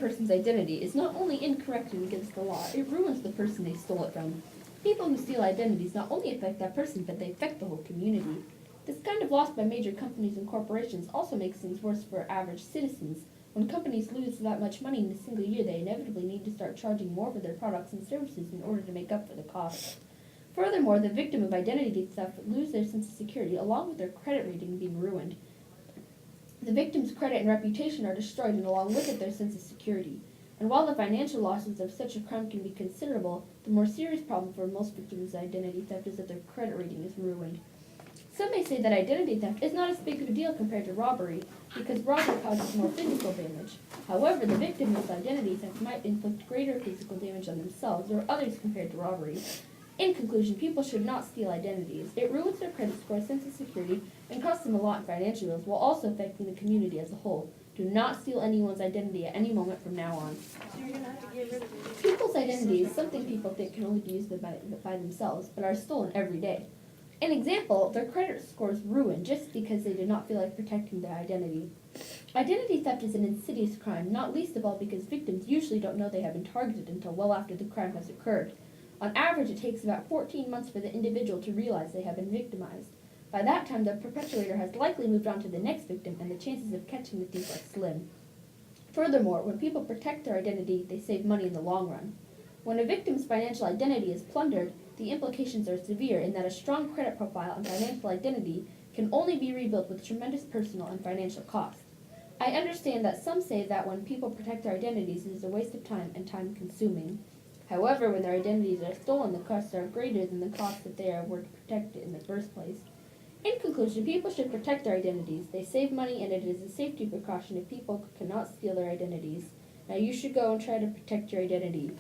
person's identity is not only incorrect and against the law, it ruins the person they stole it from. People who steal identities not only affect that person, but they affect the whole community. This kind of loss by major companies and corporations also makes things worse for average citizens. When companies lose that much money in a single year, they inevitably need to start charging more for their products and services in order to make up for the cost. Furthermore, the victim of identity theft would lose their sense of security along with their credit rating being ruined. The victim's credit and reputation are destroyed, and along with it their sense of security. And while the financial losses of such a crime can be considerable, the more serious problem for most victims of identity theft is that their credit rating is ruined. Some may say that identity theft is not as big of a deal compared to robbery, because robbery causes more physical damage. However, the victim of identity theft might inflict greater physical damage on themselves or others compared to robbery. In conclusion, people should not steal identities. It ruins their credit score, sense of security, and costs them a lot in financial bills, while also affecting the community as a whole. Do not steal anyone's identity at any moment from now on. People's identity is something people think can only be used by themselves, but are stolen every day. An example, their credit scores ruined just because they did not feel like protecting their identity. Identity theft is an insidious crime, not least of all because victims usually don't know they have been targeted until well after the crime has occurred. On average, it takes about 14 months for the individual to realize they have been victimized. By that time, the perpetrator has likely moved on to the next victim, and the chances of catching the thief are slim. Furthermore, when people protect their identity, they save money in the long run. When a victim's financial identity is plundered, the implications are severe in that a strong credit profile and financial identity can only be rebuilt with tremendous personal and financial cost. I understand that some say that when people protect their identities, it is a waste of time and time-consuming. However, when their identities are stolen, the costs are greater than the cost that they were protected in the first place. In conclusion, people should protect their identities. They save money, and it is a safety precaution if people cannot steal their identities. Now you should go and try to protect your identity.